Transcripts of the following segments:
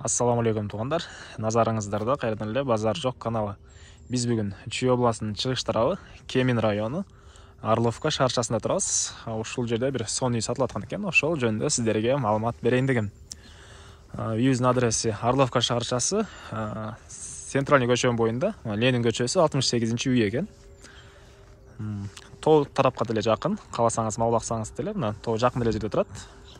Ассаламу алейкум туғандар. Назарыңыздарда қайрадан эле Базар жок каналы. Биз бүгүн Чүй областынын чыгыш тарабы Кемин району Орловка шаарчасында турабыз. Ушул жерде бир сонун үй сатылып аткан экен. Ошол жөнүндө сиздерге маалымат берейин дегем. Үйүбүздүн адреси Орловка шаарчасы, Центральный көчөнүн боюнда, Ленин көчөсү 68-үй экен. Тоо тарапка деле жакын, кааласаңыз мал баксаңыз деле, мына тоо жакын деле жерде турат.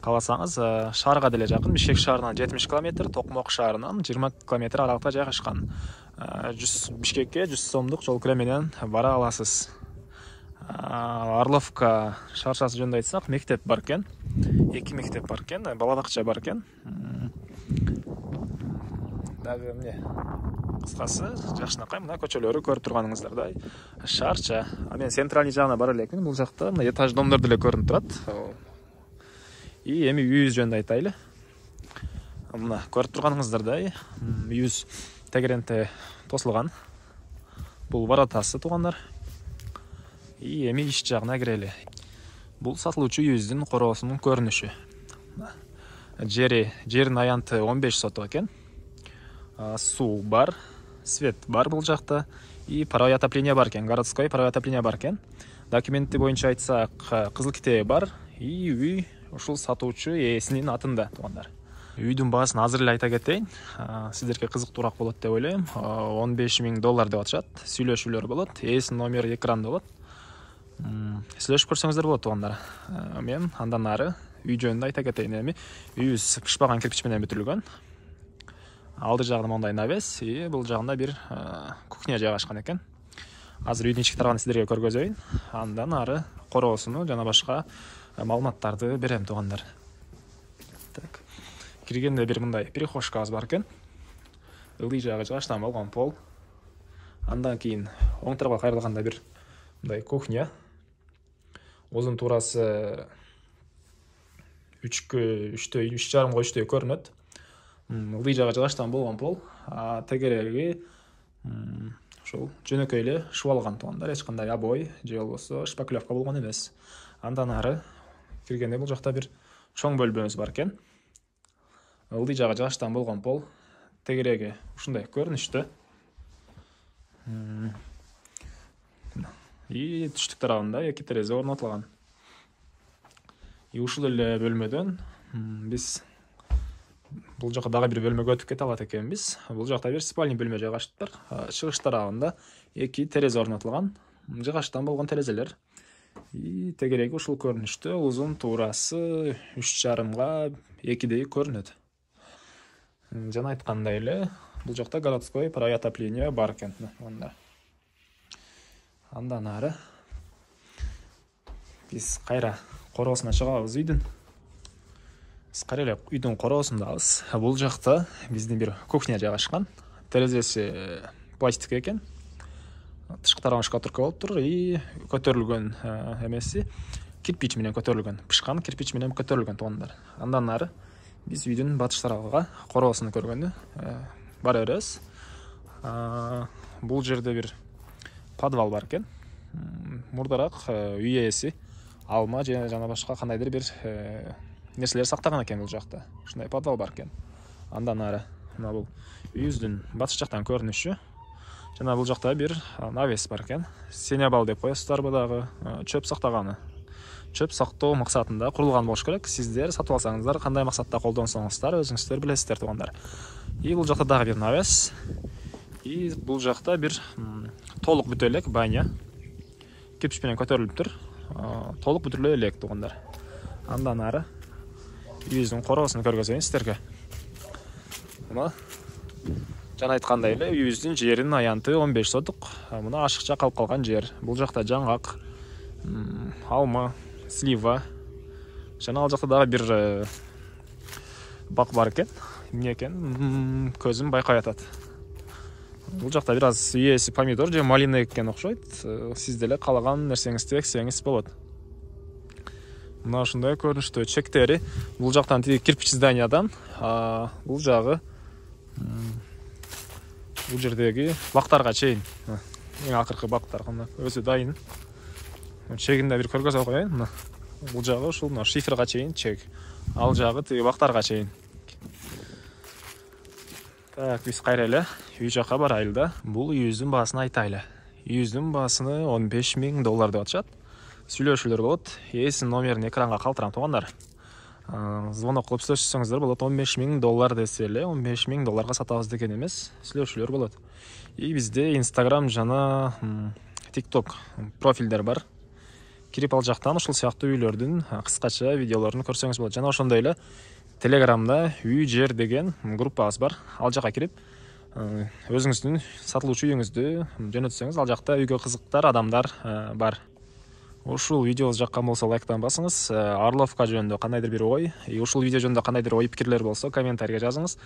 Кааласаңыз шаарга деле жакын, Бишкек шаарынан 70 км, Токмок шаарынан 20 км аралыкта жайгашкан. Бишкекке 100 сомдук жол кирем менен бара аласыз. Орловка шаарчасы жөнүндө айтсак, мектеп бар экен. 2 мектеп бар экен, бала бакча бар экен. Дагы эмне? Кыскасы, жакшынакай мына көчөлөрү көрүп турганыңыздардай шаарча. Мен центральный жагына бара элекмин. Бул жакта мына этаж домдор деле көрүнүп турат. Эми үйүбүз жөнүндө айтайлы. Мына көрүп турганыңыздардай үйүбүз тегеренте тосулган. Бул воротасы тугандар. Эми ич жагына кирели. Бул сатылуучу үйүбүздүн короосунун көрүнүшү. Жерин аянты 15 соток экен. Суу бар, свет бар бул жакта. Паровой отопление бар экен, городской паровой отопление бар экен. Документи боюнча айтсак, кызыл китеби бар. Үй ушул сатуучу ээсинин атында тугандар. Үйдүн баасын азыр эле айта кетейин. Сиздерге кызыктуураак болот деп ойлойм. $15,000 деп атышат. Сүйлөшүүлөр болот. Ээсинин номери экранда болот. Сүйлөшүп көрсөңүздөр болот тугандар. Мен андан ары үй жөнүндө айта кетейин. Эми үйүбүз пышпаган кирпич менен бүтүлгөн. Алды жагында мондай навес, бул жагында бир кухня жайгашкан экен. Азыр үйдүн ички тарабын сиздерге көргөзөйүн. Андан ары короосуну жана башка маалыматтарды берем тугандар. Так. Киргенде бир мындай перехожкабыз бар экен. Ылдый жагы жыгачтан болгон пол. Андан кийин оң тарапка кайрылганда бир мындай кухня. Узун туурасы 3,5 көрүнөт. Ылдый жагы жыгачтан болгон пол. Тегереги ушул жөнөкөй эле шубалган тугандар. Эч кандай обой же болбосо шпаклевка болгон эмес. Андан ары киргенде бул жакта бир чоң бөлмөбүз бар экен. Ылдый жагы жыгачтан болгон пол. Тегереги ушундай көрүнүштө. Түштүк тарабында 2 терезе орнотулган. Ушул эле бөлмөдөн биз бул жака дагы бир бөлмөгө өтүп кете алат экенбиз. Бул жакта бир спальный бөлмө жайгашыптыр. Чыгыш тарабында 2 терезе орнотулган. Жыгачтан болгон терезелер. Тегереги ушул көрүнүштө, узун туурасы 3,5 2дей көрүнөт. Жана айткандай эле, бул жакта городской паровой отопление бар экен. Андан ары биз кайра короосуна чыгабыз үйдүн. Биз кайра эле үйдүн короосундабыз. Бул жакта биздин бир кухня жайгашкан. Терезеси пластик экен. Тышкы тарабы шкатурка болуптур. Көтөрүлгөн эмеси кирпич менен көтөрүлгөн. Пышкан кирпич менен көтөрүлгөн тугандар. Андан ары биз үйдүн батыш тарабыга короосуну көргөндө бара беребиз. Бул жерде бир подвал бар экен. Мурдараак үй ээси алма жана башка кандайдыр бир нерселер сактаган экен бул жакта. Ушундай подвал бар экен. Андан ары мына бул үйүбүздүн батыш жактан көрүнүшү. Жана бул жакта бир навес бар экен. Сенебал деп коесуздарбы дагы, чөп сактаганы. Чөп сактоо максатында курулган болуш керек. Сиздер сатып алсаңыздар, кандай максатта колдонсоңуздар, өзүңүздөр билесиздер тугандар. Бул жакта дагы бир навес. Бул жакта бир толук бүтө элек баня. Кирпич менен көтөрүлүптүр. Толук бүтүрүлө элек тугандар. Андан ары үйүбүздүн короосуну көргөзөйүн сиздерге. Мына жана айткандай эле үйүбүздүн жеринин аянты 15 сотук. Мына ашыкча калып калган жер. Бул жакта жаңгак, алма, слива. Жана ал жакта дагы бир бак бар экен. Эмне экен? Көзүм байкай атат. Бул жакта бир аз үй ээси помидор же малина экен окшойт. Сиз деле каалаган нерсеңизди эксеңиз болот. Мына ушундай көрүнүштө чектери. Бул жактан тиги кирпич зданиядан, бул жагы бул жердеги бактарга чейин. Эң акыркы бактар өзү дайын. Чегинде бир көргөзө коеюн. Бул жагы ушул шиферга чейин чек. Ал жагы тиги бактарга чейин. Так, биз кайра эле үй жака барайлы да. Бул үйүбүздүн баасын айтайлы. Үйүбүздүн баасыны $15.000 деп атышат. Сүйлөшүүлөр болот. Ээсинин номерин экранга калтырам туугандар. Звонок кылып сүйлөшсөңүздөр болот. $15.000 десе эле $15.000 сатабыз деген эмес. Сүйлөшүүлөр болот. Бизде Instagram жана TikTok профилдер бар. Кирип ал жактан ушул сыяктуу үйлөрдүн кыскача видеолорун көрсөңүз болот. Жана ошондой эле Телеграмда үй жер деген группабыз бар. Ал жака кирип, өзүңүздүн сатылуучу үйүңүздү жөнөтсөңүз, ал жакта үйгө кызыктар адамдар бар. Ушул видео жаккан болсо лайктан басыңыз. Орловка жөнүндө кандайдыр бир ой, ушул видео жөнүндө кандайдыр ой пикирлер болсо комментарийге жазыңыз.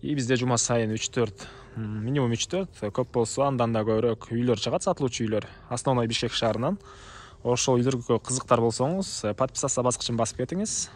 Бизде жума сайын 3-4, минимум 3-4, көп болсо андан да көбүрөөк үйлөр чыгат, сатылуучу үйлөр. Основной Бишкек шаарынан. Ошол үйлөргө кызыктар болсоңуз, подписаться баскычын басып кетиңиз.